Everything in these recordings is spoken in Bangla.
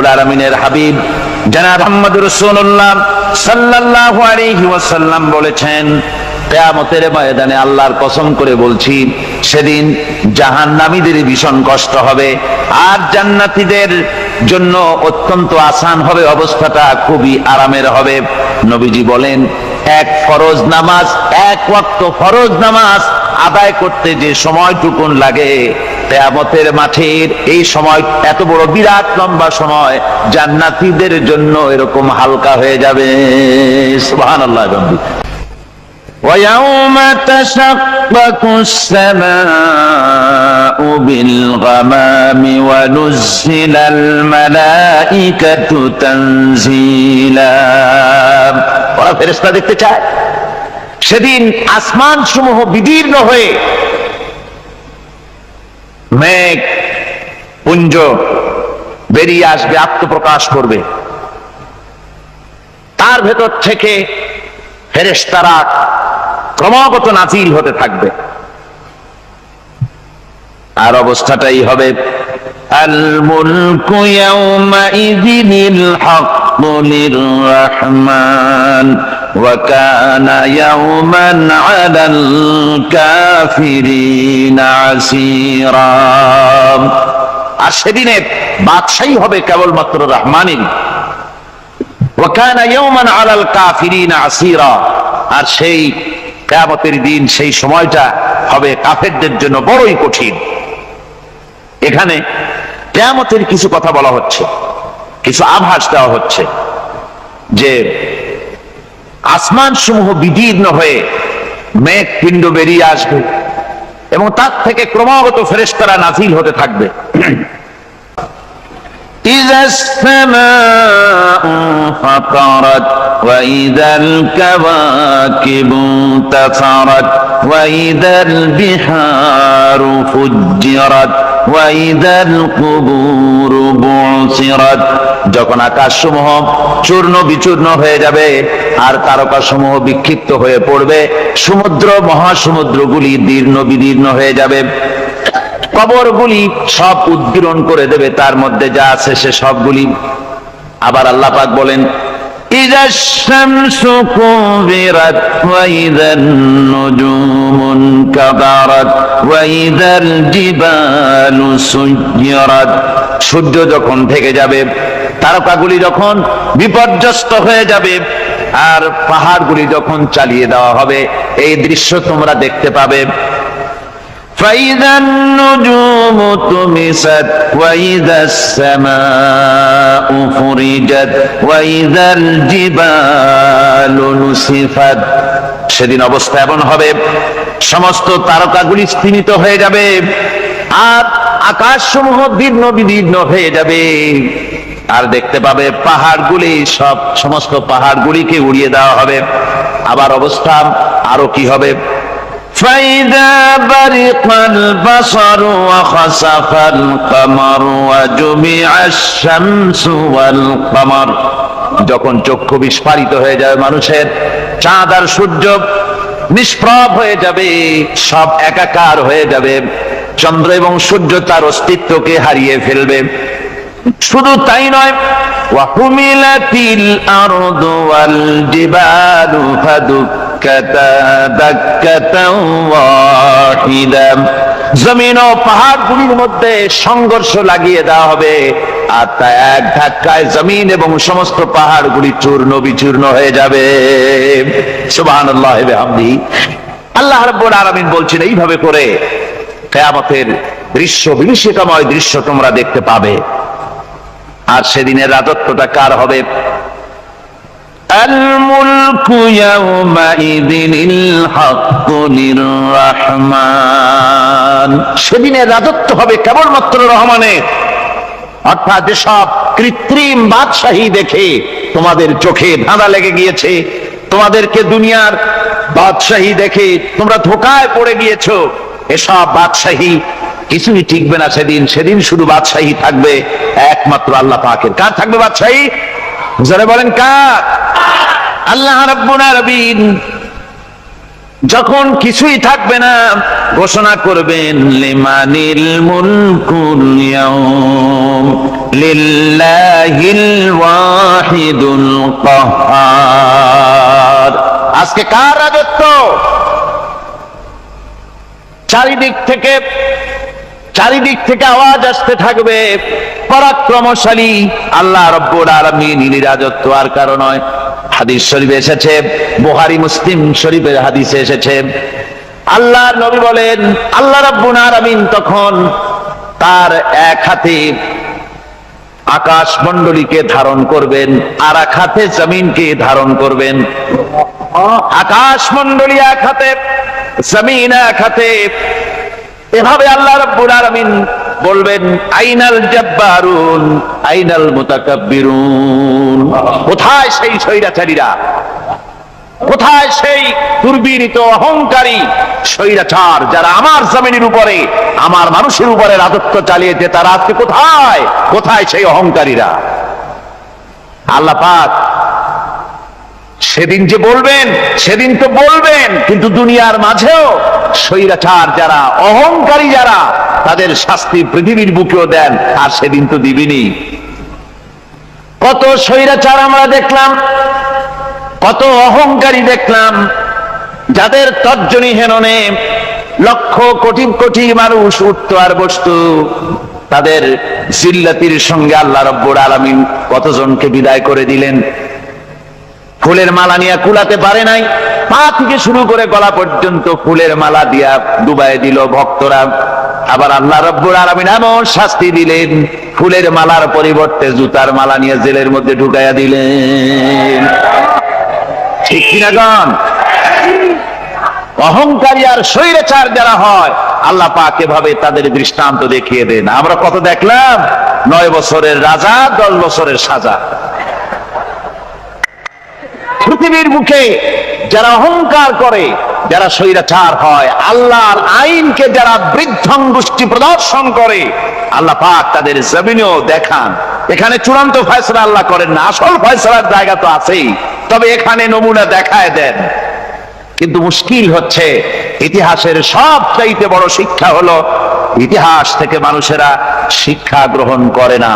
রব্বুল আলামিনের হাবিব জনাব মুহাম্মদুর রাসূলুল্লাহ সাল্লাল্লাহু আলাইহি ওয়াসাল্লাম বলেছেন, কিয়ামতের ময়দানে আল্লাহর কসম করে বলছি, সেদিন জাহান্নামীদের ভীষণ কষ্ট হবে আর জান্নাতীদের জন্য অত্যন্ত আসান হবে, অবস্থাটা খুবই আরামের হবে। নবীজি বলেন, এক ফরজ নামাজ, এক ওয়াক্ত ফরজ নামাজ আদায় করতে যে সময়টুকুন লাগে, কিয়ামতের মাঠের এই সময়, এত বড় বিরাট লম্বা সময় জান্নাতীদের জন্য এরকম হালকা হয়ে যাবে। সুবহানাল্লাহ। وَيَوْمَ تَشَقَّقُ السَّمَاءُ بِالْغَمَامِ وَنُزِّلَ الْمَلَائِكَةُ تَنزِيلًا। ওরা ফেরেশতা দেখতে চায়, সেদিন আসমান সমূহ বিদীর্ণ হয়ে মেঘ পুঞ্জ বেরিয়ে আসবে, আত্মপ্রকাশ করবে, তার ভেতর থেকে ফেরেশতারা ক্রমাগত নাজিল হতে থাকবে। আর অবস্থাটাই হবে, আল মুলকু ইয়াউমাইযিনিল হাক্কু লিররহমান ওয়া কানা ইয়াওমান আলাল কাফিরিনা আসীরা। আর সেদিনে বাদশাহী হবে কেবলমাত্র রহমানের। ওয়া কানা ইয়াওমান আলাল কাফিরিনা আসীরা। আর সেই কিয়ামতের দিন, সেই সময়টা হবে কাফেরদের জন্য বড়ই কঠিন। এখানে কিয়ামতের কিছু কথা বলা হচ্ছে, কিছু আভাস দেওয়া হচ্ছে যে আসমান সমূহ বিদীর্ণ হয়ে মেঘ পিণ্ড বেরিয়ে আসবে এবং তার থেকে ক্রমাগত ফেরেশতারা নাজিল হতে থাকবে। إذا السماء فطرت وإذا الكواكب انتثرت وإذا البحار فجرت وإذا القبور بعثرت। যখন আকাশসমূহ চূর্ণ বিচূর্ণ হয়ে যাবে আর তারকাসমূহ বিক্ষিপ্ত হয়ে পড়বে, সমুদ্র মহাসমুদ্রগুলি দীর্ণ বিদীর্ণ হয়ে যাবে, কবরগুলি সব উদ্গীরণ করে দেবে, তার মধ্যে যা আছে সে সবগুলি। আবার আল্লাহ পাক বলেন, ইযাশ শামসু কুবিরাত ওয়া ইযান নুজুমুন কাদারাত ওয়া ইযাল জিবালু সুয়্যিরাত। সূর্য যখন ঢেকে যাবে, তারকাগুলি যখন বিপর্যস্ত হয়ে যাবে আর পাহাড়গুলি যখন চালিয়ে দেওয়া হবে, এই দৃশ্য তোমরা দেখতে পাবে। فإذا النجوم طمست وإذا السماء فرجت وإذا الجبال نسفت। সেদিন অবস্থা এমন হবে, সমস্ত তারকাগুলি স্তিমিত হয়ে যাবে আর আকাশসমূহ দীর্ণ বিদীর্ণ হয়ে যাবে। আর দেখতে পাবে পাহাড়গুলি, সমস্ত পাহাড়গুলিকে উড়িয়ে দেওয়া হবে। আবার অবস্থা আরো কি হবে, فإذا برق البصر وخسف القمر وجمع الشمس والقمر। যখন চক্ষু বিস্ফারিত হয়ে যাবে মানুষের, চাঁদ আর সূর্য নিষ্প্রভ হয়ে যাবে, সব একাকার হয়ে যাবে, চন্দ্র এবং সূর্য তার অস্তিত্বকে হারিয়ে ফেলবে। শুধু তাই নয়, ওয়াহুমিলাতিল আরদু ওয়াল জিবালু ফাদুক্কাতা দাক্কাতাও ওয়াহিদা। জমিন ও পাহাড়গুলির মধ্যে সংঘর্ষ লাগিয়ে দেওয়া হবে আর তা এক ধাক্কায় জমিন এবং সমস্ত পাহাড়গুলি চূর্ণ বিচূর্ণ হয়ে যাবে। সুবহানাল্লাহ ওয়া বিহামদিহি। আল্লাহ রাব্বুল আলামিন বলছেন, এইভাবে করে কিয়ামতের দৃশ্য, বিভীষিকাময় দৃশ্য তোমরা দেখতে পাবে। আর সেদিনের রাজত্বটা কার হবে? আল মুলকু ইয়াউমাইযিনিল হাক্কু লিররহমান। সেদিনের রাজত্ব হবে কেবলমাত্র রহমানের। অর্থাৎ যেসব কৃত্রিম বাদশাহী দেখে তোমাদের চোখে ধাঁধা লেগে গিয়েছে, তোমাদেরকে দুনিয়ার বাদশাহী দেখে তোমরা ধোঁকায় পড়ে গিয়েছো, এসব বাদশাহী কিছুই টিকবে না সেদিন। সেদিন শুধু বাদশাহী থাকবে একমাত্র আল্লাহ পাকের। কার থাকবে বাদশাহী? যারা বলেন কার? আল্লাহ রাব্বুল আলামিন যখন কিছুই থাকবে না, ঘোষণা করবেন লিমানিল মুলকুল ইয়াউম লিল্লাহিল ওয়াহিদুল কাহ্হার। আজকে কার রাজত্ব? চারিদিক থেকে আওয়াজ আসতে থাকবে, পরাক্রমশালী আল্লাহ রাব্বুল আলামিন রাজত্ব আর কারো নয়। হাদিস শরীফে এসেছে, বুখারী মুসলিম শরীফের হাদিসে এসেছে, আল্লাহর নবী বলেন আল্লাহ রাব্বুল আলামিন তখন তার এক হাতে আকাশ মণ্ডলীকে ধারণ করবেন, আর এক হাতে জমিনকে ধারণ করবেন। আকাশ মণ্ডলী এক হাতে, জমিন এক হাতে। এভাবে আল্লাহ রাব্বুল আলামিন বলবেন আইনাল জাব্বারুন আইনাল মুতাকাব্বিরুন। কোথায় সেই স্বৈরাচারীরা? কোথায় সেই দুর্বিনীত অহংকারী স্বৈরাচার যারা আমার জমিনের উপরে, আমার মানুষের উপরে রাজত্ব চালিয়েছে? তারা আজকে কোথায়? কোথায় সেই অহংকারীরা? আল্লাহ পাক সেদিন যে বলবেন, সেদিন তো বলবেন, কিন্তু দুনিয়ার মাঝেও স্বৈরাচার যারা, অহংকারী যারা, তাদের শাস্তি পৃথিবীর বুকেও দেন, আর সেদিন তো দিবিনি। কত স্বৈরাচার আমরা দেখলাম, কত অহংকারী দেখলাম, যাদের তর্জনী হেননে লক্ষ কোটি কোটি মানুষ উঠতো আর বসতো। তাদের জিল্লাতির সঙ্গে আল্লাহ রাব্বুল আলামিন কতজনকে বিদায় করে দিলেন। ফুলের মালা নিয়ে কুলাতে পারে নাই, পা থেকে শুরু করে গলা পর্যন্ত ফুলের মালা দিয়া ডুবাই দিল ভক্তরা। আবার আল্লাহ রাব্বুল আলামিন এমন শাস্তি দিলেন, ফুলের মালার পরিবর্তে জুতার মালা নিয়ে জেলের মধ্যে ঢুকাইয়া দিলেন। ঠিক কিনা গান? অহংকারী আর স্বৈরাচার যারা হয়, আল্লাহ পাক এভাবে তাদের দৃষ্টান্ত দেখিয়ে দেন। আমরা কত দেখলাম, 9 বছরের রাজা 10 বছরের সাজা। পৃথিবীর মুখে যারা অহংকার করে, যারা স্বৈরাচার হয়, আল্লাহর আইনকে যারা বৃদ্ধঙ্গুষ্টি প্রদর্শন করে, আল্লাহ পাক তাদের জমিনেও দেখান। এখানে চূড়ান্ত ফয়সালা আল্লাহ করেন না, আসল ফয়সালার জায়গা তো আছেই, তবে এখানে নমুনা দেখায় দেন। কিন্তু মুশকিল হচ্ছে, ইতিহাসের সবচাইতে বড় শিক্ষা হলো ইতিহাস থেকে মানুষেরা শিক্ষা গ্রহণ করে না।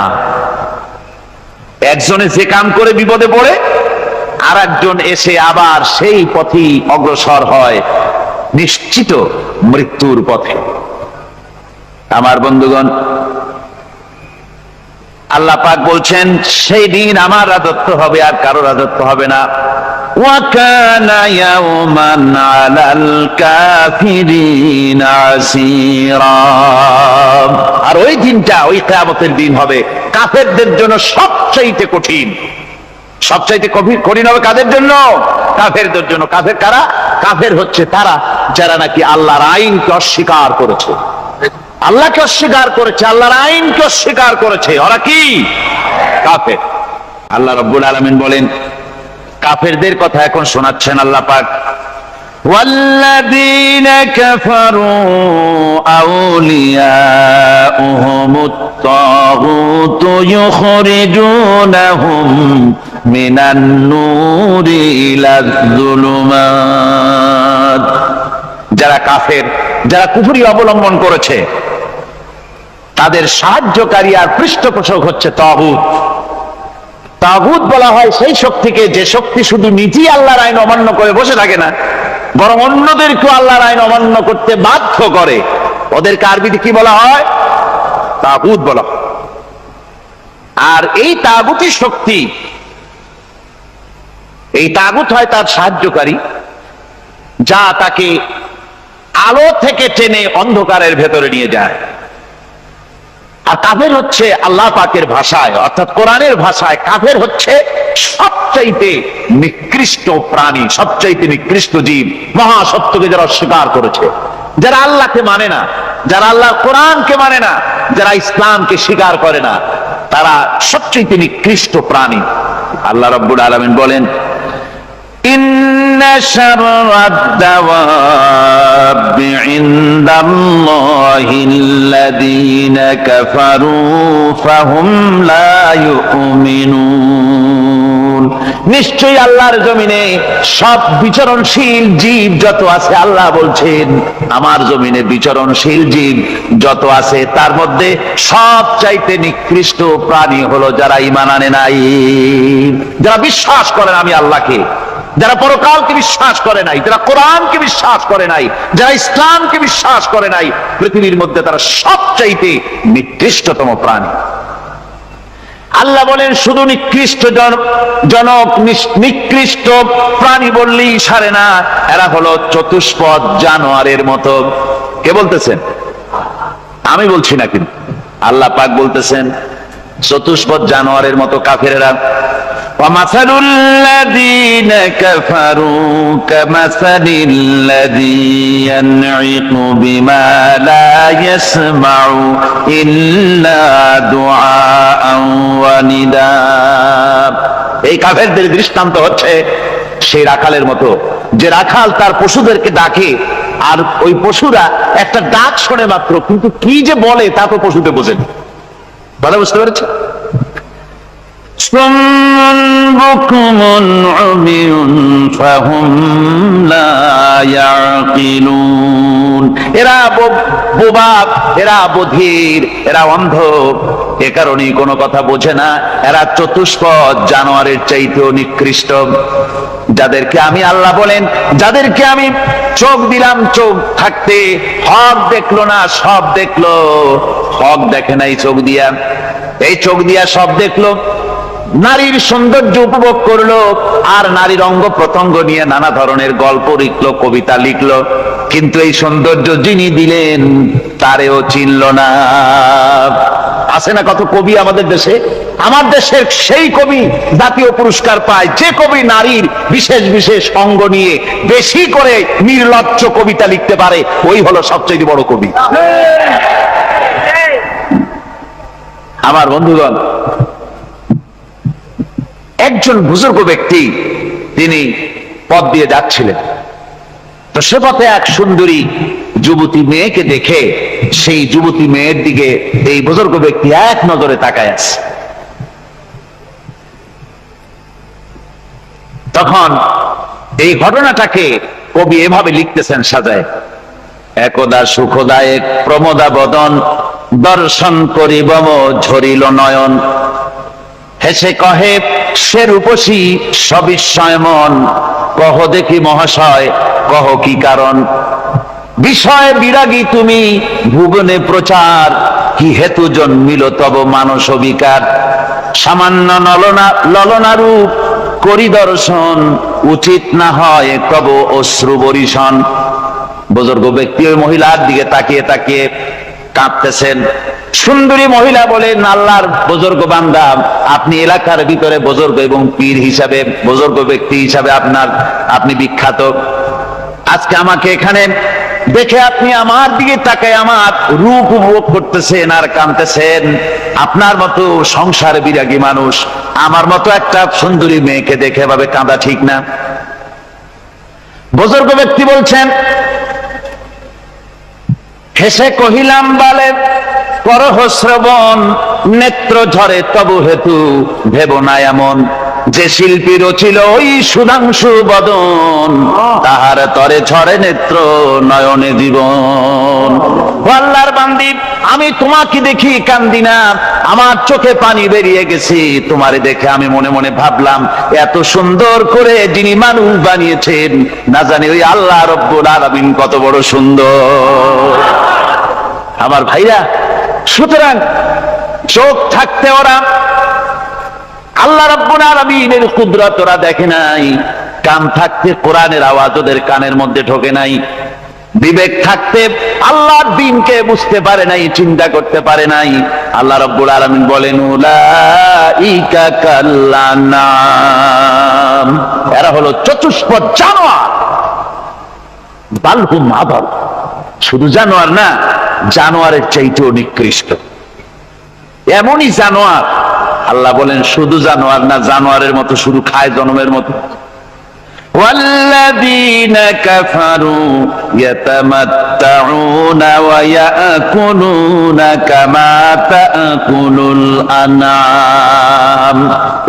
একজনে যে কাম করে বিপদে পড়ে, আর একজন এসে আবার সেই পথেই অগ্রসর হয়, নিশ্চিত মৃত্যুর পথে। আমার বন্ধুগণ, আল্লাহ পাক বলছেন সেই দিন আমার রাজত্ব হবে, আর কারো রাজত্ব হবে না। ওয়াকানা ইয়াওমান আলাল কাফিরিনা আসীরা। আর ওই দিনটা, ওই কিয়ামতের দিন হবে কাফেরদের জন্য সবচাইতে কঠিন। সবচাইতে কঠিন হবে কাদের জন্য? কাফেরদের জন্য। কাফের কারা? কাফের হচ্ছে তারা যারা নাকি আল্লাহর আইনকে অস্বীকার করেছে, আল্লাহকে অস্বীকার করেছে, আল্লাহর আইনকে অস্বীকার করেছে। ওরা কি? কাফের। আল্লাহ রাব্বুল আলামিন বলেন, কাফেরদের কথা এখন শোনাচ্ছেন আল্লাহ পাক। والذين كفروا أولياؤهم الطاغوت يخرجونهم من النور إلى الظلمات। যারা কাফের, যারা কুফরি অবলম্বন করেছে, তাদের সাহায্যকারী আর পৃষ্ঠপোষক হচ্ছে তাগুত। তাগুত বলা হয় সেই শক্তিকে যে শক্তি শুধু নিজেই আল্লাহর আইন অমান্য করে বসে থাকে না, বরং অন্যদেরকেও আল্লাহর আইন অমান্য করতে বাধ্য করে। ওদেরকে আরবিতে কি বলা হয়? তাগুত বলা হয়। আর এই তাগুতি শক্তি, এই তাগুত হয় তার সাহায্যকারী, যা তাকে আলো থেকে টেনে অন্ধকারের ভেতরে নিয়ে যায়। আর কাফের হচ্ছে আল্লাহ পাকের ভাষায়, অর্থাৎ কোরআনের ভাষায়, কাফের হচ্ছে সবচাইতে নিকৃষ্ট প্রাণী, সবচাইতে নিকৃষ্ট জীব। মহাসত্যকে যারা অস্বীকার করেছে, যারা আল্লাহকে মানে না, যারা আল্লাহর কোরআনকে মানে না, যারা ইসলামকে স্বীকার করে না, তারা সবচাইতে নিকৃষ্ট প্রাণী। আল্লাহ রাব্বুল আলামিন বলেন, ইন্না শাররাদ দাওয়াবি ইনদাল্লাহিল্লাযীনা কাফারু ফাহুম লা ইউমিনুন। নিশ্চয়ই আল্লাহর জমিনে সব বিচরণশীল জীব যত আছে, আল্লাহ বলছেন আমার জমিনে বিচরণশীল জীব যত আছে তার মধ্যে সবচাইতে নিকৃষ্ট প্রাণী হলো যারা ঈমান আনে নাই, যারা বিশ্বাস করে না আমি আল্লাহকে, যারা পরকালকে বিশ্বাস করে নাই, যারা কোরআনকে বিশ্বাস করে নাই, যারা ইসলামকে বিশ্বাস করে নাই, পৃথিবীর মধ্যে তারা সবচাইতে নিকৃষ্টতম প্রাণী। আল্লাহ বলেন শুধু নিকৃষ্ট জনক নিকৃষ্ট প্রাণী বললেই সারে না, এরা হলো চতুষ্পদ জানোয়ারের মতো। কে বলতেছেন? আমি বলছি না, কিন্তু আল্লাহ পাক বলতেছেন চতুষ্পদ জানোয়ারের মতো কাফেরেরা। وَمَثَلُ الَّذِينَ كَفَرُوا كَمَثَلِ الَّذِي يَنْعِقُ بِمَا لَا يَسْمَعُ إِلَّا دُعَاءً وَنِدَاءً। এই কাফেরদের দৃষ্টান্ত হচ্ছে সেই রাখালের মতো, যে রাখাল তার পশুদেরকে ডাকে আর ওই পশুরা একটা ডাক শোনে মাত্র, কিন্তু কি যে বলে তা তো পশুতে বোঝেন। কথা বুঝতে পেরেছে? এরা বোবা, এরা বধির, এরা অন্ধ, এ কারণেই কোনো কথা বোঝে না। এরা চতুষ্পদ জানোয়ারের চাইতেও নিকৃষ্ট। যাদেরকে আমি আল্লাহ বলেন, যাদেরকে আমি চোখ দিলাম, চোখ থাকতে হক দেখলো না, সব দেখলো, হক দেখে নাই চোখ দিয়া, এই চোখ দিয়া সব দেখলো, নারীর সৌন্দর্য উপভোগ করলো, আর নারীর অঙ্গ প্রত্যঙ্গ নিয়ে নানা ধরনের গল্প লিখলো, কবিতা লিখলো, কিন্তু এই সৌন্দর্য যিনি দিলেন তারেও চিনল না। আছে না কত কবি আমাদের দেশে? আমার দেশের সেই কবি জাতীয় পুরস্কার পায় যে কবি নারীর বিশেষ বিশেষ অঙ্গ নিয়ে বেশি করে নির্লজ্জ কবিতা লিখতে পারে, ওই হলো সবচেয়ে বড় কবি। আমার বন্ধুগণ, একজন বুজুর্গ ব্যক্তি তিনি পথ দিয়ে যাচ্ছিলেন, তো সে পথে এক সুন্দরী যুবতী মেয়েকে দেখে সেই যুবতী মেয়ের দিকে এই বুজুর্গ ব্যক্তি এক নজরে তাকায় আছে। তখন এই ঘটনাটাকে কবি এভাবে লিখতেছেন সাজায়: একদা সুখদায়ক প্রমোদা বদন, দর্শন করিবম ঝরিল নয়ন, হেসে কহে সে রূপসী সবিস্ময় মন, কহ দেখি মহাশয় কহ কি কারণ, বিষয় বিরাগী তুমি ভুবনে প্রচার, কি হেতু জন্মিল তব মানস বিকার, সামান্য ললনা রূপ করি দর্শন, উচিত না হয় তব অশ্রু বরিশন। বুজুর্গ ব্যক্তি ওই মহিলার দিকে তাকিয়ে তাকিয়ে কাঁদতেছেন। সুন্দরী মহিলা বলেন, আল্লাহর বুজুর্গ বান্দা, আপনি এলাকার ভিতরে বুজুর্গ এবং পীর হিসাবে, বুজুর্গ ব্যক্তি হিসাবে আপনি বিখ্যাত। আজকে আমাকে এখানে দেখে আপনি আমার দিকে তাকায় আমার রূপ উপভোগ করতেছেন আর কাঁদতেছেন। আপনার মতো সংসার বিরাগী মানুষ আমার মতো একটা সুন্দরী মেয়েকে দেখে এভাবে কাঁদা ঠিক না। বুজুর্গ ব্যক্তি বলছেন, হেসে কহিলাম বালে করহ শ্রবণ, নেত্র ঝরে তবু হেতু ভেব না এমন, যে শিল্পী রচিল ওই সুধাংশু বদন, তাহার তরে ঝরে নেত্র নয়নে জীবন। আল্লাহর বান্দি, আমি তোমাকে দেখি কান্দি না, আমার চোখে পানি বেরিয়ে গেছে। তোমারে দেখে আমি মনে মনে ভাবলাম, এত সুন্দর করে যিনি মানুষ বানিয়েছেন না জানি ওই আল্লাহ রব্বুল আলামিন কত বড় সুন্দর। আমার ভাইরা, সুতরাং চোখ থাকতে ওরা আল্লাহ রাব্বুল আলামিনের কুদরত ওরা দেখে নাই, কান থাকতে কোরআনের আওয়াজ ওদের কানের মধ্যে ঢোকে নাই, বিবেক থাকতে আল্লাহর দ্বীনকে বুঝতে পারে নাই, চিন্তা করতে পারে নাই। আল্লাহ রাব্বুল আলামিন বলেন, উলাইকা কাল্লানাম, এরা হলো চতুষ্পদ জানোয়ার, বালহুম আদাল, শুধু জানোয়ার না, জানোয়ারের চাইতেও নিকৃষ্ট। এমনই জানোয়ার, আল্লাহ বলেন শুধু জানোয়ার না, জানোয়ারের মতো শুধু খায় জনমের মতো। والذين كفروا يتمتعون ويأكلون كما تأكل الأنعام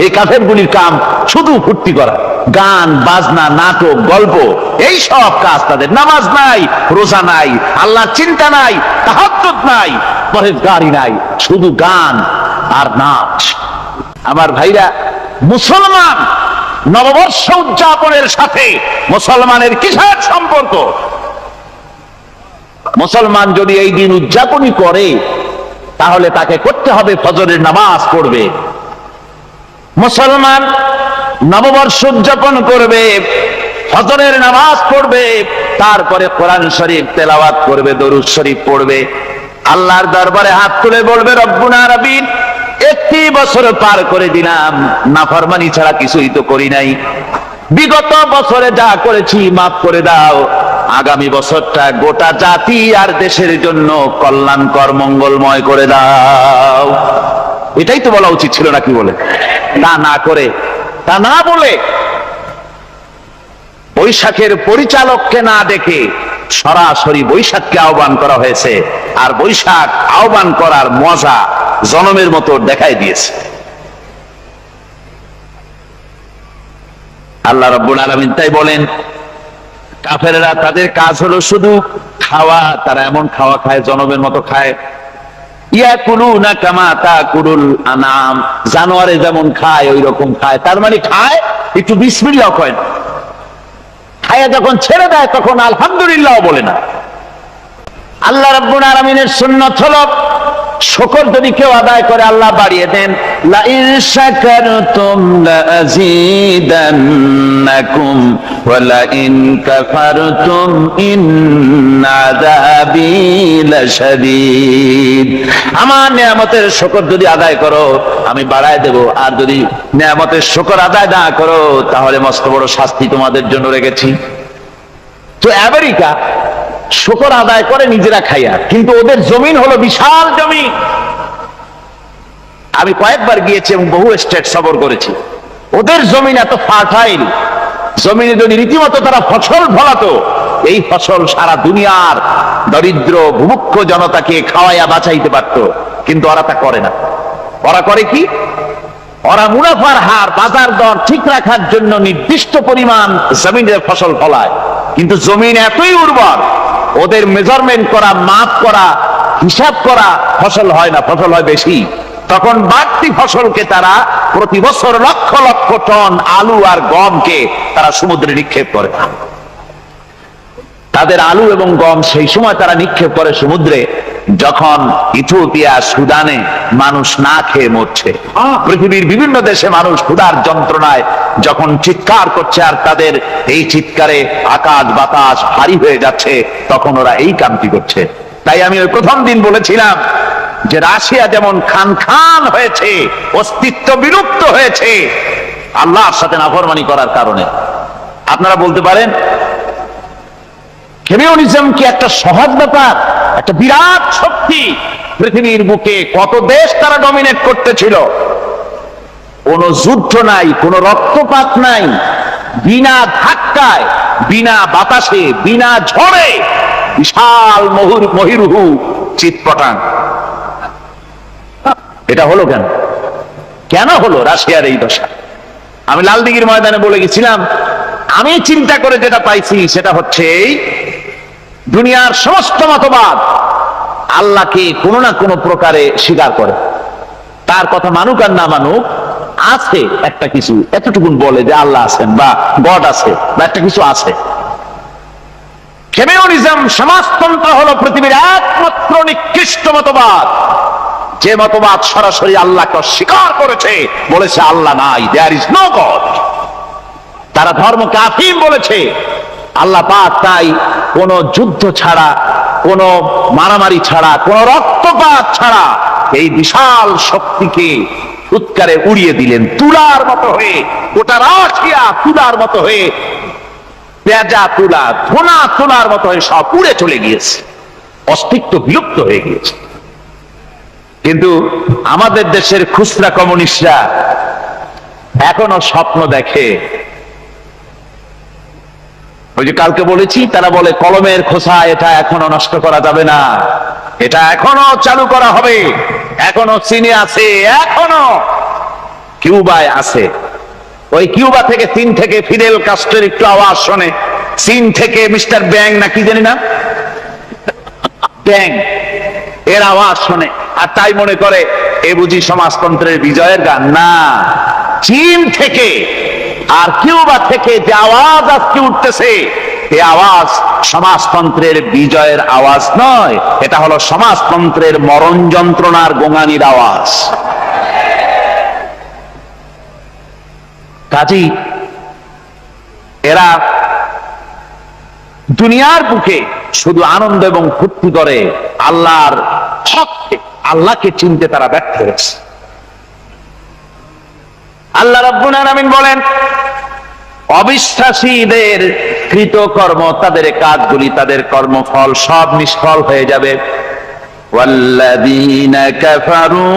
এই কাফেরগুলির কাম শুধু ফুর্তি করা, গান বাজনা, নাটক, গল্প, এই সব কাজ তাদের। নামাজ নাই, রোজা নাই, আল্লাহর চিন্তা নাই, তাহাজ্জুদ নাই, পরেজগারি নাই, শুধু গান আর নাচ। আমার ভাইরা, মুসলমান নববর্ষ উদযাপনের সাথে মুসলমানের কিসের সম্পর্ক? মুসলমান যদি এই দিন উদযাপনই করে তাহলে তাকে করতে হবে ফজরের নামাজ পড়বে। মুসলমান নববর্ষ উদযাপন করবে, ফজরের নামাজ পড়বে, তারপরে কোরআন শরীফ তেলাওয়াত করবে, দরুদ শরীফ পড়বে, আল্লাহর দরবারে হাত তুলে বলবে, রব্বুনা রাব্বিন, একটি বছর পার করে দিলাম, নাফরমানি ছাড়া কিছুই তো করি নাই, বিগত বছরে যা করেছি মাফ করে দাও, আগামী বছরটা গোটা জাতি আর দেশের জন্য কল্যাণকর মঙ্গলময় করে দাও। এটাই তো বলা উচিত ছিল নাকি বলে? তা না করে, তা না বলে, বৈশাখের পরিচালককে না দেখে সরাসরি বৈশাখকে আহ্বান করা হয়েছে। আর বৈশাখ আহ্বান করার মজা জনমের মতো দেখাই দিয়েছে। আল্লাহ রাব্বুল আলামিন তাই বলেন, কাফেররা তাদের কাজ হলো শুধু খাওয়া, তারা এমন খাওয়া খায় জনমের মতো খায়। ইয়াকুলুনা কামা তাকুলুল আনাম, জানোয়ারে যেমন খায় ওই রকম খায়। তার মানে খায়, একটু বিসমিল্লাহ কয় না, খায়া যখন ছেড়ে দেয় তখন আলহামদুলিল্লাহ বলে না। আল্লাহ রাব্বুল আলামিনের সুন্নাত হলো শুকর যদি কেউ আদায় করে আল্লাহ বাড়িয়ে দেন, লা ইন শাকারতুম লাযীদান্নাকুম ওয়া লা ইন কাফারতুম ইন্না আযাবী লাশাদীদ। আমার নিয়ামতের শুকর যদি আদায় করো আমি বাড়ায় দেব, আর যদি নিয়ামতের শুকর আদায় না করো তাহলে মস্ত বড় শাস্তি তোমাদের জন্য রেখেছি। তো আমেরিকা শুকর আদায় করে নিজেরা খাইয়া, কিন্তু ওদের জমিন হলো বিশাল জমিন। আমি কয়েকবার গিয়েছি এবং বহু স্টেট সফর করেছি। ওদের জমিন এত ফার্টাইল, জমিনে যদি রীতিমতো তারা ফসল ফলাতো, এই ফসল সারা দুনিয়ার দরিদ্র ভূমুক্ষ জনতাকে খাওয়াইয়া বাঁচাইতে পারত। কিন্তু ওরা তা করে না। ওরা করে কি? ওরা মুনাফার হার, বাজার দর ঠিক রাখার জন্য নির্দিষ্ট পরিমাণ জমিনের ফসল ফলায়, কিন্তু জমিন এতই উর্বর, ওদের মেজারমেন্ট করা, মাপ করা, হিসাব করা ফসল হয় না, ফসল হয় বেশি। তখন বাড়তি ফসলকে তারা প্রতি বছর লক্ষ লক্ষ টন আলু আর গমকে তারা সমুদ্রে নিক্ষেপ করে। তাদের আলু এবং গম সেই সময় তারা নিক্ষেপ করে সমুদ্রে যখন ইথিওপিয়া, সুদানে মানুষ না খেয়ে মরছে। পৃথিবীর বিভিন্ন দেশে মানুষ ক্ষুধার যন্ত্রণায় যখন চিৎকার করছে, আর তাদের এই চিৎকারে আকাশ বাতাস ভারী হয়ে যাচ্ছে, তখন ওরা এই কামটি করছে। তাই আমি ওই প্রথম দিন বলেছিলাম যে রাশিয়া যেমন খান খান হয়েছে, অস্তিত্ব বিলুপ্ত হয়েছে আল্লাহর সাথে নাফরমানি করার কারণে। আপনারা বলতে পারেন কমিউনিজম কি একটা সহজ ব্যাপার? একটা বিরাট শক্তি পৃথিবীর বুকে, কত দেশ তারা ডমিনেট করতেছিল। কোন যুদ্ধ নাই, কোন রক্তপাত নাই, বিনা ধাক্কায়, বিনা বাতাসে, বিনা ঝড়ে বিশাল মহিরুহু চিৎপটাং। এটা হলো কেন? কেন হলো রাশিয়ার এই দশা? আমি লালদিঘির ময়দানে বলে গেছিলাম, আমি চিন্তা করে যেটা পাইছি সেটা হচ্ছে এই, দুনিয়ার সমস্ত মতবাদ আল্লাহকে কোনো না কোনো প্রকারে স্বীকার করে। তার কথা মানুক আর না মানুক, আছে একটা কিছু, এতটুকুন বলে যে আল্লাহ আছেন বা গড আছে বা একটা কিছু আছে। কমিউনিজম, সমাজতন্ত্র হলো পৃথিবীর একমাত্র নিকৃষ্ট মতবাদ, যে মতবাদ সরাসরি আল্লাহকে অস্বীকার করেছে, বলেছে আল্লাহ নাই, দেয়ার ইজ নো গড। তারা ধর্মকে আফিম বলেছে। আল্লাহ পাক তাই কোন যুদ্ধ ছাড়া, কোন মারামারি ছাড়া, কোন রক্তপাত ছাড়া এই বিশাল শক্তিকে উৎকারে উড়িয়ে দিলেন, তুলার মতো হয়ে। গোটা রাশিয়া তুলার মতো হয়ে, পেঁজা তুলা, ধোনা তুলার মতো হয়ে সব উড়ে চলে গিয়েছে, অস্তিত্ব বিলুপ্ত হয়ে গিয়েছে। কিন্তু আমাদের দেশের খুচরা কমিউনিস্টরা এখনো স্বপ্ন দেখে। ওই যে কালকে বলেছি, তারা বলে কলমের খোসা এটা এখনো নষ্ট করা যাবে না, এটা এখনো চালু করা হবে, এখনো চীনে আছে, এখনো কিউবায় আছে। ওই কিউবা থেকে চীন থেকে ফিদেল কাস্ট্রোর একটু আওয়াজ শোনে, চীন থেকে মিস্টার ব্যাং না কি জানি না, ব্যাং এর আওয়াজ শোনে, আর তাই মনে করে এ বুঝি সমাজতন্ত্রের বিজয়ের গান। না, চীন থেকে আর কিউবা থেকে যে আওয়াজ আজকে উঠতেছে, এই আওয়াজ সমাজতন্ত্রের বিজয়ের আওয়াজ নয়, এটা হলো সমাজতন্ত্রের মরণ যন্ত্রণার গোঙানির আওয়াজ। কাজী এরা দুনিয়ার বুকে শুধু আনন্দ এবং ফুর্তি করে, আল্লাহর হককে, আল্লাহকে চিনতে তারা ব্যর্থ হয়েছে। আল্লাহ রাব্বুল আলামিন বলেন, অবিশ্বাসীদের কৃতকর্ম, তাদের কাজগুলি, তাদের কর্মফল সব নিষ্ফল হয়ে যাবে। ওয়াল্লাযীনা কাফারু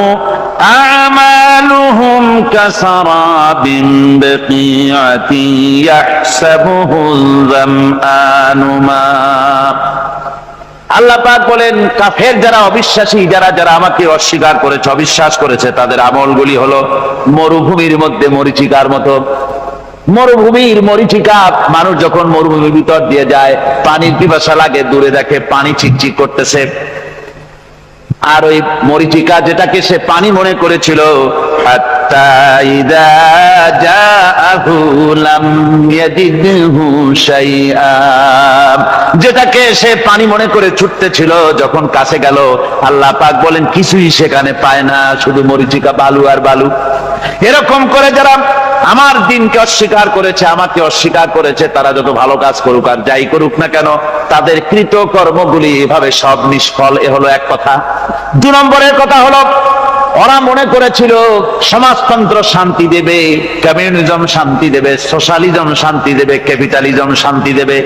আ'মালুহুম কাসারাবিন বিকিআতিন ইয়াহসাবুহুল যামআনু মা। আল্লাহ পাক বলেন, কাফের যারা, অবিশ্বাসী যারা, যারা আমাকে অস্বীকার করেছে, অবিশ্বাস করেছে, তাদের আমলগুলি হলো মরুভূমির মধ্যে মরীচিকার মতো। মরুভূমির মরীচিকা, মানুষ যখন মরুভূমির ভিতর দিয়ে যায়, পানির পিপাসা লাগে, দূরে দেখে পানি চিকচিক করতেছে, আর ওই মরীচিকা যেটাকে সে পানি মনে করেছিল, হাত্তা ইযা জাআহু লাম ইয়াজিদহু শাইআ, যেটাকে সে পানি মনে করে ছুটতেছিল, যখন কাছে গেল আল্লাহ পাক বলেন কিছুই সেখানে পায় না, শুধু মরীচিকা, বালু আর বালু। এরকম করে যারা আমার দিনকে অস্বীকার করেছে, আমাকে অস্বীকার করেছে, তারা যত ভালো কাজ করুক আর যাই করুক না কেন, তাদের কৃত কর্মগুলি এভাবে সব নিষ্ফল। এ হলো এক কথা। 2 নম্বরের কথা হলো, ওরা মনে করেছিল সমাজতন্ত্র শান্তি দেবে, কমিউনিজম শান্তি দেবে, সোশ্যালিজম শান্তি দেবে, ক্যাপিটালিজম শান্তি দেবে।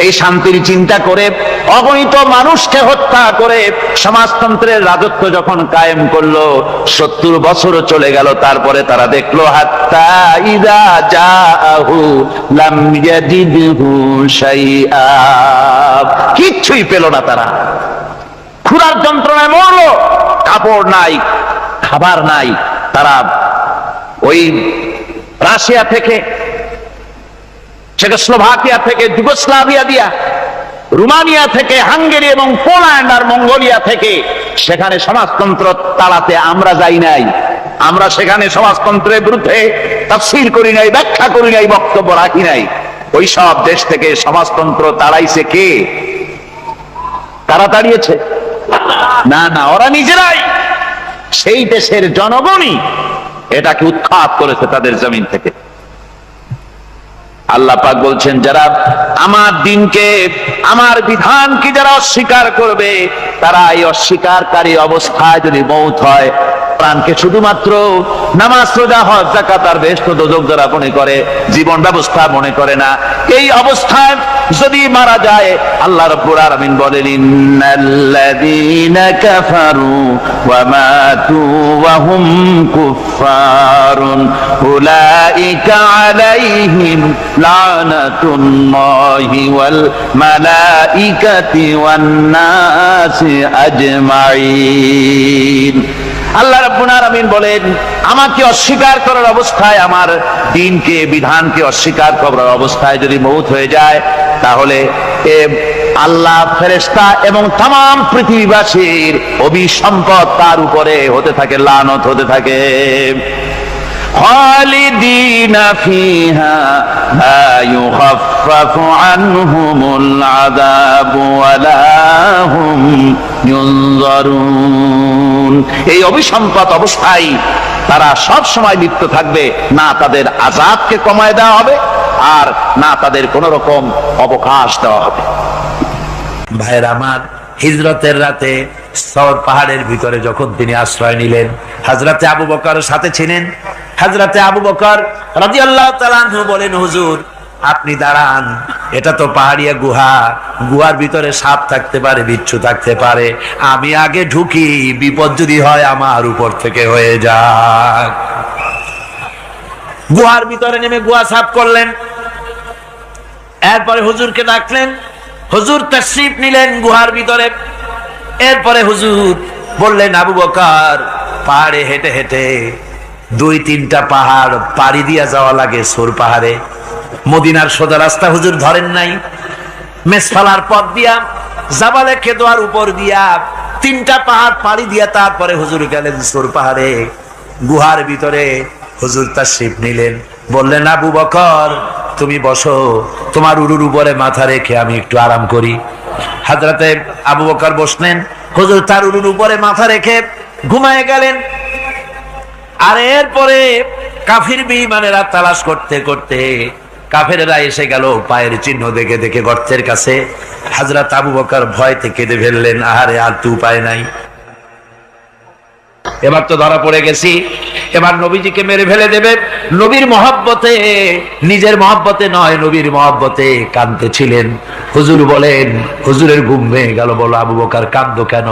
এই শান্তির চিন্তা করে অগণিত মানুষকে হত্যা করে সমাজতন্ত্রের রাজত্ব যখন কায়েম করলো, 70 বছরও চলে গেল, তারপরে তারা দেখলো হাত্তা ইযা জাআহু লাম ইয়াজিদহু শাইআ, কিচ্ছুই পেল না। তারা ক্ষুধার যন্ত্রণায় মরলো, কাপড় নাই, খাবার নাই। তারা ওই রাশিয়া থেকে, চেকোস্লোভাকিয়া থেকে, যুগোস্লাভিয়া দিয়া, রোমানিয়া থেকে, হাঙ্গেরি এবং পোল্যান্ড আর মঙ্গোলিয়া থেকে সেখানে সমাজতন্ত্র তাড়াতে আমরা যাই নাই। আমরা সেখানে সমাজতন্ত্রের বিরুদ্ধে তাফসীর করি নাই, ব্যাখ্যা করি নাই, বক্তব্য রাখি নাই। ওই সব দেশ থেকে সমাজতন্ত্র তাড়াইছে কে? তারা তাড়িয়েছে? না না, ওরা নিজেরাই, সেই দেশের জনগণই এটাকে উৎখাত করেছে তাদের জমিন থেকে। আল্লাহ পাক বলছেন, যারা আমার দিনকে, আমার বিধানকে যারা অস্বীকার করবে, তারা এই অস্বীকারী অবস্থায় যদি মৌত হয়, প্রাণকে শুধুমাত্র নামাজ, রোজা, হজ, যাকাত আর বেহেশত দোজখ যারা মনে করে, জীবন ব্যবস্থা মনে করে না, এই অবস্থায় যদি মারা যায়, আল্লাহ রাব্বুল আলামিন বলেন, ইন্নাল্লাযীনা কাফারু ওয়া মাতু ওয়া হুম কুফফারুন উলাইকা আলাইহিম লানাতুল্লাহি ওয়াল মালাইকাতি ওয়ান নাসি আজমাইন। আল্লাহ রাব্বুল আলামিন বলেন, আমাকে অস্বীকার করার অবস্থায়, আমার দ্বীনকে, বিধানকে অস্বীকার করার অবস্থায় যদি মৌত হয়ে যায়, তাহলে আল্লাহ, ফেরেশতা এবং तमाम পৃথিবীবাসীর অভিসম্পদ তার উপরে হতে থাকে, লানত হতে থাকে। খালিদিনা ফিহা লা ইউখাফফাফু আনহুমুল আযাবু ওয়া লা হুম ইউনজারুন। এই অভিসম্পদ অবস্থায় তারা সব সময় লিপ্ত থাকবে, না তাদের আযাবকে কমায় দেওয়া হবে, আর না তাদের কোন রকম অবকাশ দেওয়া হবে। ভাইরা আমার, হিজরতের রাতে সওর পাহাড়ের ভিতরে যখন তিনি আশ্রয় নিলেন, হযরতে আবু বকর সাথে ছিলেন। হযরতে আবু বকর রাদিয়াল্লাহু তাআলা আনহু বলেন, হুজুর আপনি দাঁড়ান, এটা তো পাহাড়িয়া গুহা, গুহার ভিতরে সাপ থাকতে পারে, বিচ্ছু থাকতে পারে, আমি আগে ঢুকি, বিপদ যদি হয় আমার উপর থেকে হয়ে যাক। গুহার ভিতরে নেমে গুহা সাফ করলেন, এরপরে হুজুরকে ডাকলেন, হুজুর তাশরীফ নিলেন গুহার ভিতরে। এরপরে হুজুর বললেন, আবু বকর পাহাড়ে হেঁটে হেঁটে 2-3টা পাহাড় পাড়ি দিয়া যাওয়া লাগে সোর পাহাড়ে। মদিনার সোজা রাস্তা হুজুর ধরেন নাই, মেসফালার পথ দিয়া জাবালে কেদোয়ার উপর দিয়া 3টা পাহাড় পাড়ি দিয়া তারপরে হুজুর গেলেন সোর পাহাড়ে। গুহার ভিতরে হুজুর তাশরীফ নিলেন, বললেন আবু বকর তুমি বসো, তোমার উরুর উপরে মাথা রেখে আমি একটু আরাম করি। হযরতে আবু বকর বসলেন, হুজুর তার উরুর উপরে মাথা রেখে ঘুমায় গেলেন। আর এরপরে কাফির বেঈমানেরা তালাশ করতে করতে কাফেরেরা এসে গেল পায়ের চিহ্ন দেখে দেখে গর্তের কাছে। হযরত আবু বকর ভয়তে কেঁদে ফেললেন, আহারে আর তো উপায় নাই, এবার তো ধরা পড়ে গেছি, এবার নবীজিকে মেরে ফেলে দেবে। নবীর মহব্বতে, নিজের মহব্বতে নয় নবীর মহব্বতে কাঁদতেছিলেন। হুজুর বলেন, হুজুরের ঘুম ভেঙে গেল। বলো আবু বকর কাঁদো কেন?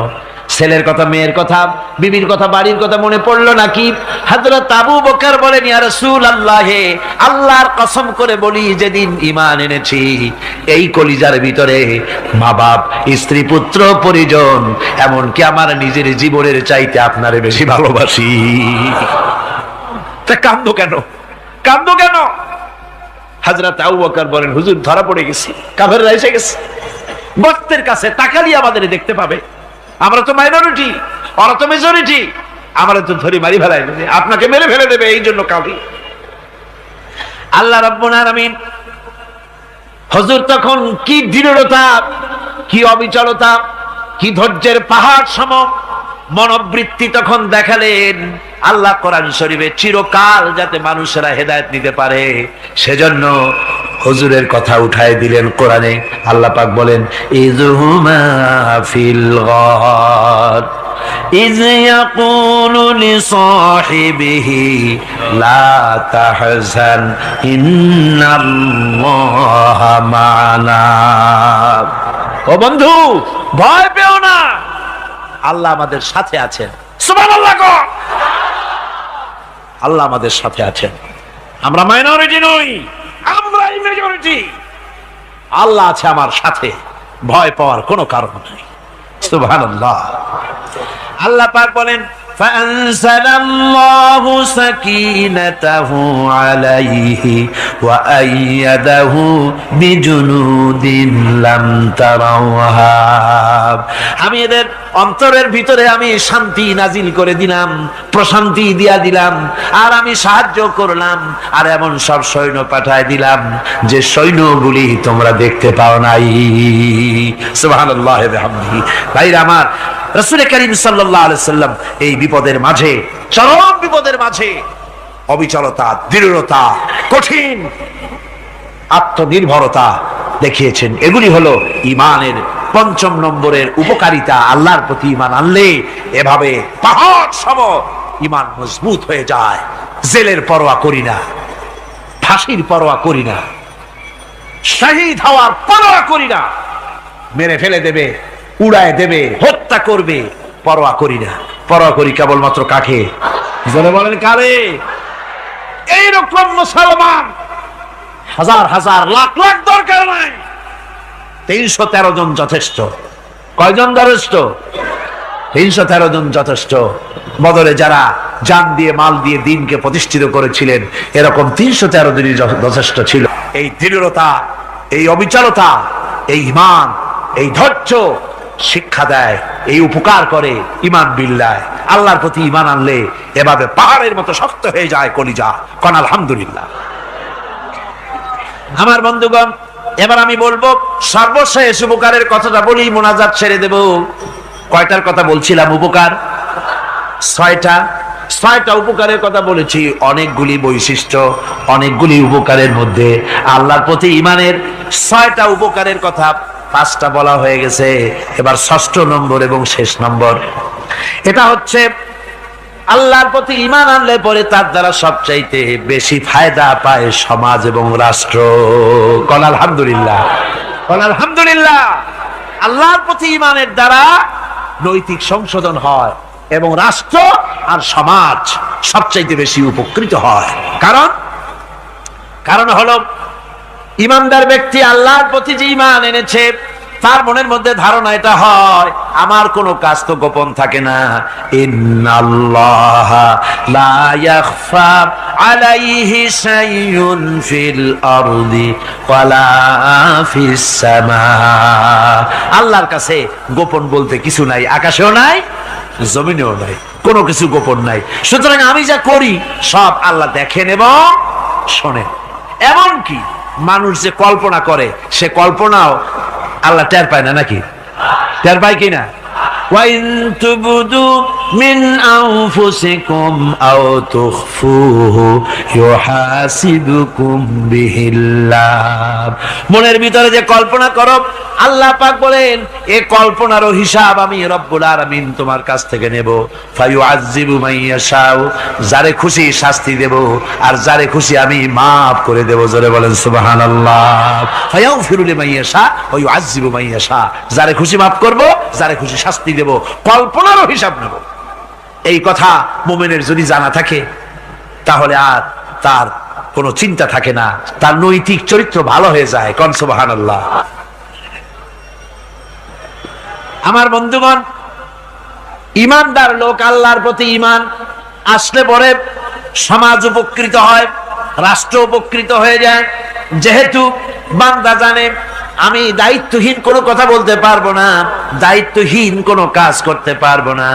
ছেলের কথা, মেয়ের কথা, বিবির কথা, বাড়ির কথা মনে পড়লো নাকি? হযরত আবু বকর বলেন, ইয়া রাসূলুল্লাহ, আল্লাহর কসম করে বলি যেদিন ঈমান এনেছি এই কলিজার ভিতরে মা বাপ, স্ত্রী, পুত্র, পরিজন, এমনকি আমার নিজের জীবনের চাইতে আপনারে বেশি ভালোবাসি। তা কাঁদো কেন? কাঁদো কেন? হযরত আবু বকর বলেন, হুজুর ধরা পড়ে গেছি, কাফেররা এসে গেছে গর্তের কাছে, তাকালি আমাদের দেখতে পাবে, আমরা তো মাইনরিটি, ওরা তো মেজরিটি, আমরা তো ধরে মারি ফেলাই দেবে, আপনাকে মেরে ফেলে দেবে, এই জন্য কাঁদি। আল্লাহ রাব্বুল আলামিন হুজুর তখন কি দৃঢ়তা, কি অবিচলতা, কি ধৈর্যের পাহাড় সম মনোবৃত্তি তখন দেখালেন। আল্লাহ কোরআন শরীফে চিরকাল যাতে মানুষেরা হেদায়েত নিতে পারে সেজন্য হুজুরের কথা উঠায় দিলেন কোরআনে। আল্লাহ পাক বলেন, ইযহুমা ফিল গার ইয ইয়াকুলু লিসাহিবিহি লা তাহজান ইন্নাল্লাহা মা'ানা। ও বন্ধু, ভয় পেও না, আল্লাহ আমাদের সাথে আছেন। সুবহানাল্লাহ গো, আল্লাহ আমাদের সাথে আছেন। আমরা মাইনরিটি নই, আমরা মেজরিটি। আল্লাহ আছে আমার সাথে, ভয় পাওয়ার কোনো কারণ নাই। সুবহানাল্লাহ। আল্লাহ পাক বলেন, فأنزلallahu sakinatahu alayhi wa ayyadahu bijunudin lam tarawha। আমি এদের অন্তরের ভিতরে আমি শান্তি নাজিল করে দিলাম, প্রশান্তি দিয়া দিলাম, আর আমি সাহায্য করলাম, আর এমন সব সৈন্য পাঠায় দিলাম যে সৈন্যগুলি তোমরা দেখতে পাও নাই। সুবহানাল্লাহ ওয়া বিহামদিহি। ভাইরা আমার, রাসূল করিম সাল্লাল্লাহু আলাইহি সাল্লাম এই বিপদের মাঝে, চরম বিপদের মাঝে অবিচলতা, দৃঢ়তা, কঠিন আত্মনির্ভরতা দেখিয়েছেন। এগুলি হলো ঈমানের 5ম নম্বরের উপকারিতা। আল্লাহর প্রতি ঈমান আনলে এভাবে পাহাড় সম ঈমান মজবুত হয়ে যায়। জেলের পরোয়া করি না, ফাঁসির পরোয়া করি না, শহীদ হওয়ার পরোয়া করি না, মেরে ফেলে দেবে, উড়ায় দেবে, হত্যা করবে, পরোয়া করি না। পরোয়া করি কেবলমাত্র কাকে? জোরে বলেন কারে? এইরকম মুসলমান হাজার হাজার লাখ লাখ দরকার নাই, 313 জন যথেষ্ট। কয়জন যথেষ্ট? 313 জন যথেষ্ট। বদরে যারা জান দিয়ে, মাল দিয়ে দ্বীনকে প্রতিষ্ঠিত করেছিলেন, এরকম 313 জনই যথেষ্ট ছিল। এই দৃঢ়তা, এই অবিচলতা, এই ঈমান, এই ধৈর্য শিক্ষা দেয়, এই উপকার করে ঈমান বিল্লাহ। আল্লাহর প্রতি ঈমান আনলে এভাবে পাহাড়ের মতো শক্ত হয়ে যায় কলিজা। কোন আলহামদুলিল্লাহ। আমার বন্ধুগণ, এবার আমি বলবো সর্বশেষ উপকারের কথাটা বলি, মোনাজাত ছেড়ে দেব। কয়টার কথা বলছিলাম? উপকার 6টা উপকারের কথা বলেছি। অনেকগুলি বৈশিষ্ট্য, অনেকগুলি উপকারের মধ্যে আল্লাহর প্রতি ঈমানের 6টা উপকারের কথা 5টা বলা হয়ে গেছে। এবার 6ষ্ঠ নম্বর এবং শেষ নম্বর, এটা হচ্ছে আল্লাহর প্রতি ঈমান আনলে পরে তার দ্বারা সবচাইতে বেশি ফায়দা পায় সমাজ এবং রাষ্ট্র। কোন আলহামদুলিল্লাহ, কোন আলহামদুলিল্লাহ। আল্লাহর প্রতি ঈমানের দ্বারা নৈতিক সংশোধন হয় এবং রাষ্ট্র আর সমাজ সবচাইতে বেশি উপকৃত হয়। কারণ হলো ইমানদার ব্যক্তি আল্লাহর প্রতি যে ঈমান এনেছে তার মনের মধ্যে ধারণা এটা হয়, আমার কোনো কাজ তো গোপন থাকে না। ইন্নাল্লাহা লা ইয়াখফা আলাইহি শাইউন ফিল আরদি ওয়ালা ফিস সামা। আল্লাহর কাছে গোপন বলতে কিছু নাই, আকাশেও নাই, জমিনেও নাই, কোনো কিছু গোপন নাই। সুতরাং আমি যা করি সব আল্লাহ দেখেন এবং শোনেন। এমনকি মানুষ যে কল্পনা করে সে কল্পনাও আল্লাহ টের পায় না, নাকি টের পায় কিনা? وَإِن تُبْدُوا مِنْ أَنفُسِكُمْ أَوْ تُخْفُوهُ يُحَاسِبْكُم بِهِ اللَّهُ। মনের ভিতরে যে কল্পনা করো, আল্লাহ পাক বলেন এই কল্পনারও হিসাব আমি রব্বুল আলামিন তোমার কাছ থেকে নেব। ফায়ুআযযিবু মান ইয়াশাউ, যারে খুশি শাস্তি দেব আর যারে খুশি আমি maaf করে দেব। জোরে বলেন সুবহানাল্লাহ। ফায়াগফিরু লিমান ইয়াশা ওয়া ইউআযযিবু মান ইয়াশা, যারে খুশি maaf করব, যারে খুশি শাস্তি দেব, কল্পনারও হিসাব নেব। এই কথা মুমিনের যদি জানা থাকে তাহলে আর তার কোনো চিন্তা থাকে না, তার নৈতিক চরিত্র ভালো হয়ে যায়। কোন সুবহানাল্লাহ। আমার বন্ধুগণ, ইমানদার লোক, আল্লাহর প্রতি ইমান আসলে পরে সমাজ উপকৃত হয়, রাষ্ট্র উপকৃত হয়ে যায়। যেহেতু বান্দা জানে আমি দায়িত্বহীন কোনো কথা বলতে পারবো না, দায়িত্বহীন কোনো কাজ করতে পারবো না।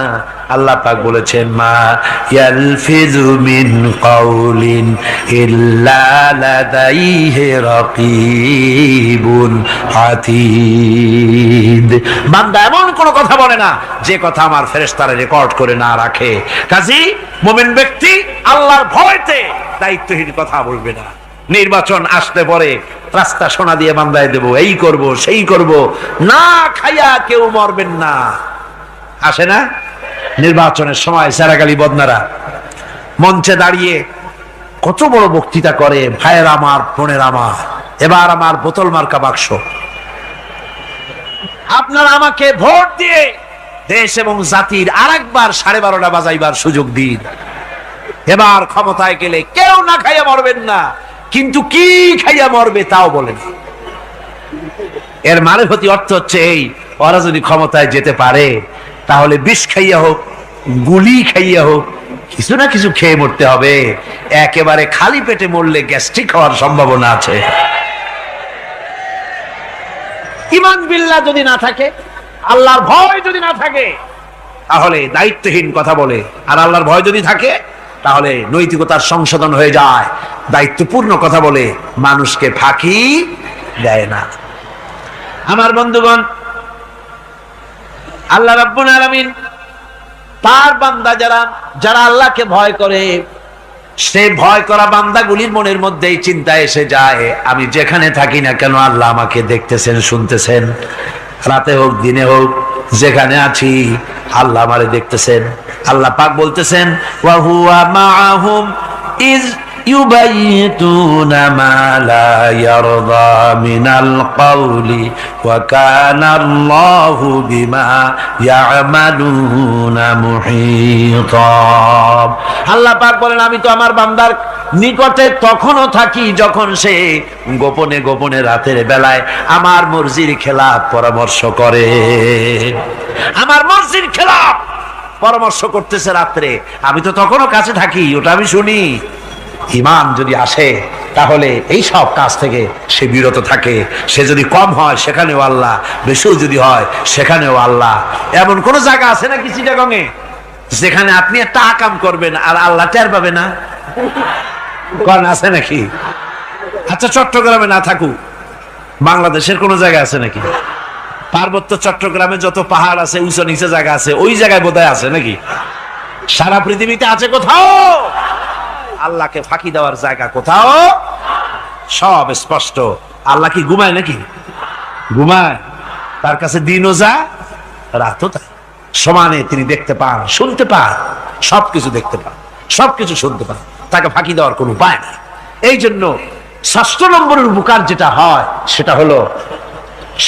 আল্লাহ পাক বলেছেন, মা ইয়ালফিযু মিন কাউলিন ইল্লা লাদাইহি রাকীবুন আতীদ। বান্দা এমন কোনো কথা বলে না যে কথা আমার ফেরেশতারা রেকর্ড করে না রাখে। কাজী মুমিন ব্যক্তি আল্লাহর ভয়তে দায়িত্বহীন কথা বলবে না। নির্বাচন আসতে পরে রাস্তা সোনা দিয়ে বান্দায় দেব, এই করব সেই করব, না খাইয়া কেউ মরবেন না। আসে না নির্বাচনের সময় সারাগালি বদনারা মঞ্চে দাঁড়িয়ে কত বড় বক্তৃতা করে, ভাইয়ের আমার, বোনের আমার, এবার আমার বোতল মার্কা বাক্স, আপনারা আমাকে ভোট দিয়ে দেশ এবং জাতির আরেকবার 12:30 বাজাইবার সুযোগ দিন। এবার ক্ষমতায় গেলে কেউ না খাইয়া মরবেন না, কিন্তু কি খাইয়া মরবে তাও বলেন। এর মারফতি অর্থ হচ্ছে এই, ওরা যদি ক্ষমতায় যেতে পারে তাহলে বিষ খাইয়া হোক, গুলি খাইয়া হোক, কিছু না কিছু খেয়ে মরতে হবে। একেবারে খালি পেটে মরলে গ্যাস্ট্রিক হওয়ার সম্ভাবনা আছে। ঈমান বিল্লাহ যদি না থাকে, আল্লাহর ভয় যদি না থাকে, তাহলে দায়িত্বহীন কথা বলে। আর আল্লাহর ভয় যদি থাকে তাহলে নৈতিকতার সংশোধন হয়ে যায়, দায়িত্বপূর্ণ কথা বলে, মানুষকে ফাঁকি দেয় না। আমার বন্ধুগণ, আল্লাহ রাব্বুল আলামিন তার বান্দা যারা আল্লাহকে ভয় করে, সেই ভয় করা বান্দাগুলির মনের মধ্যেই চিন্তা এসে যায়, আমি যেখানে থাকি না কেন আল্লাহ আমাকে দেখতেছেন, শুনতেছেন। রাতে হোক দিনে হোক যেখানে আছি আল্লাহ আমারে দেখতেছেন। আল্লাহ পাক বলতেছেন, ওয়া হুয়া মাআহুম ইজ ইউবাইতুনা মা লা ইয়ারদা মিনাল কাওলি ওয়া কানা আল্লাহু বিমা ইয়ামালুনা মুহীতা। আল্লাহ পাক বলেন, আমি তো আমার বান্দার নিকটে তখনও থাকি যখন সে গোপনে গোপনে রাতের বেলায় আমার মর্জির খেলাফ পরামর্শ করে। আমার মর্জির খেলাফ পরামর্শ করতেছে রাত্রে, আমি তো তখনও কাছে থাকি, ওটা আমি শুনি। ঈমান যদি আসে তাহলে এই সব কাজ থেকে সে বিরত থাকে। সে যদি কম হয় সেখানেও আল্লাহ, বেশিও যদি হয় সেখানেও আল্লাহ। এমন কোন জায়গা আছে নাকি চিটাগংয়ে যেখানে আপনি একটা আকাম করবেন আর আল্লাহ টের পাবে না? কোন আছে নাকি? আচ্ছা, চট্টগ্রামে না থাকুক, বাংলাদেশের কোন জায়গা আছে নাকি? পার্বত্য চট্টগ্রামে যত পাহাড় আছে, উঁচু নিচে জায়গা আছে, ওই জায়গায় বোধহয় আছে নাকি? সারা পৃথিবীতে আছে কোথাও? আল্লাহকে ফাঁকি দেওয়ার জায়গা কোথাও? সব স্পষ্ট। আল্লাহ কি ঘুমায় নাকি? ঘুমায়? তার কাছে দিনও যা, রাতও তাই। সমানে তিনি দেখতে পান, শুনতে পান, সবকিছু দেখতে পান, সবকিছু শুনতে পান। তাকে ফাঁকি দেওয়ার কোনো উপায় নাই। এই জন্য ৬ষ্ঠ নম্বরের উপকার যেটা হয় সেটা হলো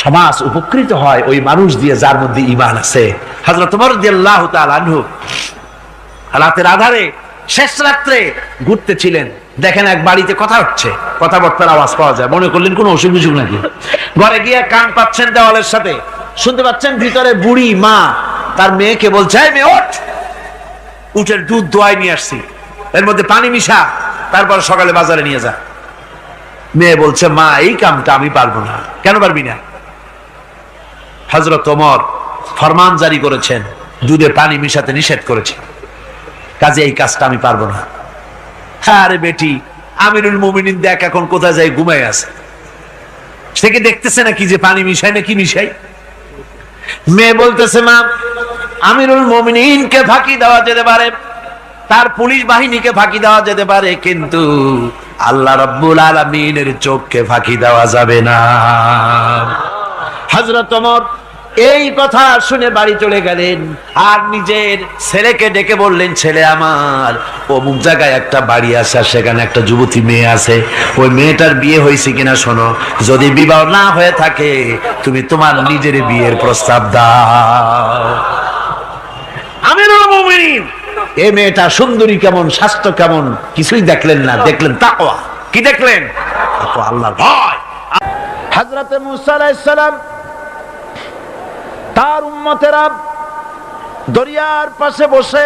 সমাজ উপকৃত হয় ওই মানুষ দিয়ে যার মধ্যে ঈমান আছে। হযরত ওমর রাদিয়াল্লাহু তাআলা আনহু রাতের আধারে শেষ রাত্রে ঘুরতেছিলেন, দেখেন এক বাড়িতে কথা হচ্ছে, কথাবার্তার আওয়াজ পাওয়া যায়, মনে করলেন কোনো অসুখ বিসুখ নাকি। ঘরে গিয়ে কান পাচ্ছেন দেওয়ালের সাথে, শুনতে পাচ্ছেন ভিতরে বুড়ি মা তার মেয়েকে বলছে, এই মেয়ে ওঠ, উটের দুধ দোয়াই নিয়ে আসছি, এর মধ্যে পানি মিশা, তারপর সকালে বাজারে নিয়ে যা। মেয়ে বলছে, মা এই কামটা আমি পারবো না। কেন পারবি না? হযরত ওমর ফরমান জারি করেছেন, দুধে পানি মিশাতে নিষেধ করেছে, কাজে এই কাজটা আমি পারবো না। আরে বেটি, আমিরুল মুমিনিন দেখ এখন কোথায় যায়, ঘুমায় আছে, সে কি দেখতেছে নাকি যে পানি মিশাই না কি মিশাই? মেয়ে বলতেছে, মা আমিরুল মুমিনিনকে ফাঁকি দেওয়া যেতে পারে, তার পুলিশ বাহিনীকে ফাঁকি দেওয়া যেতে পারে, কিন্তু আল্লাহ রাব্বুল আলামিনের চোখকে ফাঁকি দেওয়া যাবে না। হযরত ওমর এই কথা শুনে বাড়ি চলে গেলেন, আর নিজের ছেলেকে ডেকে বললেন, ছেলে আমার, অমুক জায়গায় একটা বাড়ি আছে, আর সেখানে একটা যুবতী মেয়ে আছে, ওই মেয়েটার বিয়ে হয়েছে কিনা শোনো, যদি বিবাহ না হয়ে থাকে তুমি তোমার নিজের বিয়ের প্রস্তাব দাও। আমিরুল মুমিনিন এই মেয়েটা সুন্দরী কেমন, স্বাস্থ্য কেমন কিছুই দেখলেন না, দেখলেন তাকওয়া। কি দেখলেন? আল্লাহর ভয়। হযরতে মুসা আলাইহিস সালাম তার উম্মতেরা দরিয়ার পাশে বসে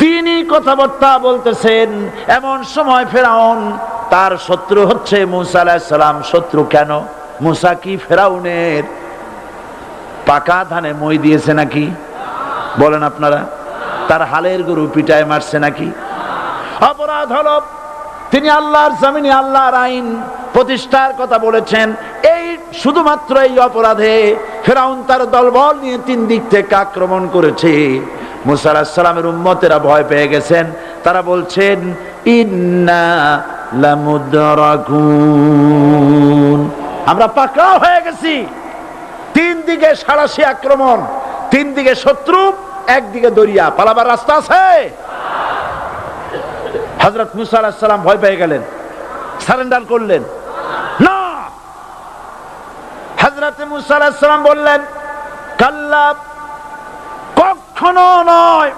দ্বীনি কথাবার্তা বলতেছেন, এমন সময় ফেরাউন, তার শত্রু হচ্ছে মুসা আলাইহিস সালাম। শত্রু কেন? মুসা কি ফেরাউনের পাকা ধানে মই দিয়েছে নাকি? বলেন আপনারা, তার হালের গরু পিটায় মারছে নাকি? অপরাধ হলো তিনি আল্লাহর জমিনে আল্লাহর আইন প্রতিষ্ঠার কথা বলেছেন। এই শুধুমাত্র এই অপরাধে ফেরাউন তার দলবল নিয়ে 3 দিক থেকে আক্রমণ করেছে। মুসা আলাইহিস সালামের উম্মতেরা ভয় পেয়ে গেছেন, তারা বলছেন, ইন্না লামুদরাকুন, আমরা পাকড়াও হয়ে গেছি। 3 দিকে সাড়াশি আক্রমণ, 3 দিকে শত্রু, একদিকে দরিয়া, পালাবার রাস্তা আছে? হযরত মুসা আলাইহিস সালাম ভয় পেয়ে গেলেন, সারেন্ডার করলেন না। হযরত মুসা আলাইহিস সালাম বললেন, কাল্লা, কখনো নয়,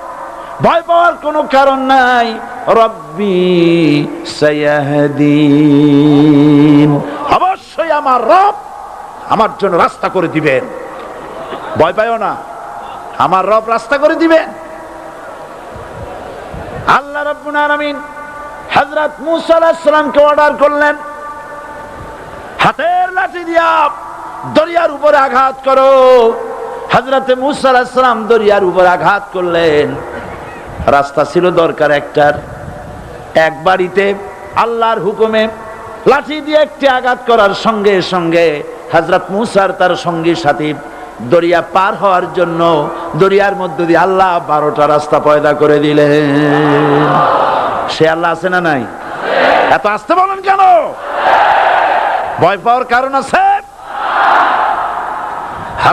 ভয় পাওয়ার কোনো কারণ নাই, রব্বি সায়াহদিন, অবশ্যই আমার রব আমার জন্য রাস্তা করে দিবেন। ভয় পাইও না, আমার রব রাস্তা করে দিবেন। আল্লাহ রাব্বুল আলামিন হযরত মুসা আলাইহিস সালামকে অর্ডার করলেন, হাতের লাঠি দিয়া দরিয়ার উপরে আঘাত করো। হযরতে মুসা আলাইহিস সালাম দরিয়ার উপরে আঘাত করলেন। রাস্তা ছিল দরকার একটার, এক বাড়িতে আল্লাহর হুকুমে লাঠি দিয়ে একটি আঘাত করার সঙ্গে সঙ্গে হযরত মুসার তার সঙ্গী সাথী দরিয়া পার হওয়ার জন্য দরিয়ার মধ্যে দিয়ে আল্লাহ 12টা রাস্তা পয়দা করে দিলেন। সে আল্লাহ আছে না নাই? এত আসতে বলেন কেন? ভয় পাওয়ার কারণ আছে?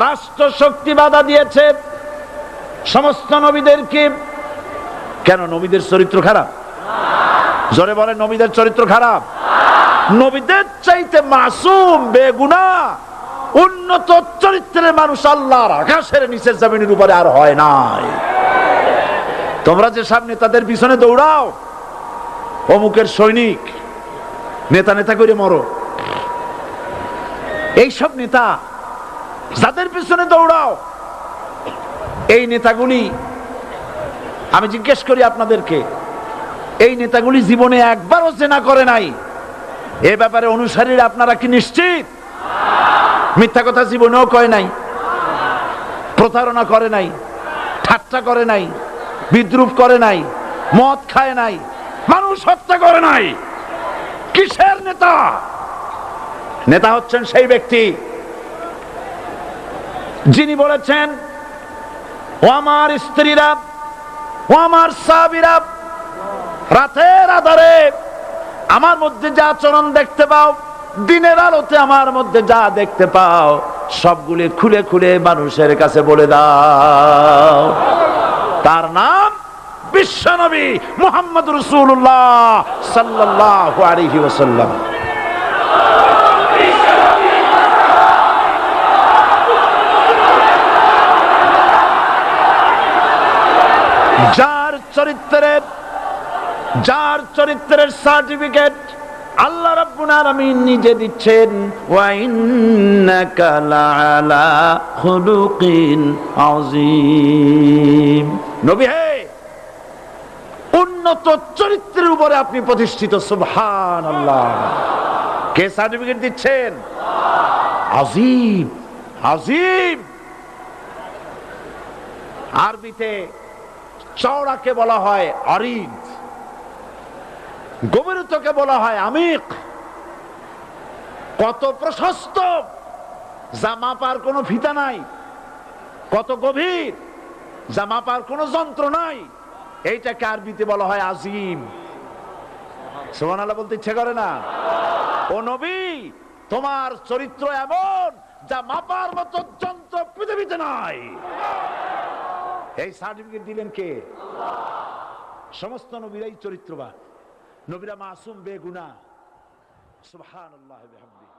রাষ্ট্র শক্তি বাধা দিয়েছে সমস্ত নবীদেরকে। কেন? নবীদের চরিত্র খারাপ? জোরে বলে, নবীদের চরিত্র খারাপ? নবীদের চাইতে মাসুম, বেগুনাহ, উন্নত চরিত্রের মানুষ আল্লাহর আকাশের নিচের জমিনের উপরে আর হয় নাই। তোমরা যে সামনে তাদের পিছনে দৌড়াও, অমুকের সৈনিক, নেতা নেতা করে মরো, এইসব নেতা যাদের পিছনে দৌড়াও, এই নেতাগুলি, আমি জিজ্ঞেস করি আপনাদেরকে, এই নেতাগুলি জীবনে একবারও জেনা করে নাই? এ ব্যাপারে অনুসারীরা আপনারা কি নিশ্চিত? মিথ্যা কথা জীবনেও কয় নাই, প্রতারণা করে নাই, ঠাট্টা করে নাই, বিদ্রুপ করে নাই, মদ খায় নাই, মানুষ হত্যা করে নাই। কিসের নেতা? নেতা হচ্ছেন সেই ব্যক্তি যিনি বলেছেন, ও আমার স্ত্রীরা, ও আমার সাহাবীরা, রাতের আধারে আমার মধ্যে যা আচরণ দেখতে পাও, দিনের আলোতে আমার মধ্যে যা দেখতে পাও, সবগুলি খুলে খুলে মানুষের কাছে বলে দাও। তার নাম বিশ্বনবী মুহাম্মদ রাসূলুল্লাহ সাল্লাল্লাহু আলাইহি ওয়াসাল্লাম। যার চরিত্রের সার্টিফিকেট আল্লাহ রাব্বুল আলামিন নিজে দিচ্ছেন, ওয়া ইন্নাকা লাআলা খুলুকিন আযীম। নবী হে, উন্নত চরিত্রের উপরে আপনি প্রতিষ্ঠিত। সুবহানাল্লাহ। কে সার্টিফিকেট দিচ্ছেন? আযীম, আযীম। আরবিতে চওড়াকে বলা হয় আরিদ, গভীরতাকে বলা হয় আমিক। কত প্রশস্ত, যা মাপার কোনো ফিতা নাই, কত গভীর, যা মাপার কোনো যন্ত্র নাই, এইটাকে আরবিতে বলা হয় আজিম। সুবহানাল্লাহ বলতে ইচ্ছে করে না? ও নবী, তোমার চরিত্র এমন যা মাপার মতো যন্ত্র পৃথিবীতে নাই। এই সার্টিফিকেট দিলেন কে? সমস্ত নবীরাই চরিত্রবান, নবীরা মাসুম, বেগুনাহ। সুবহানাল্লাহ বিহামদিহি।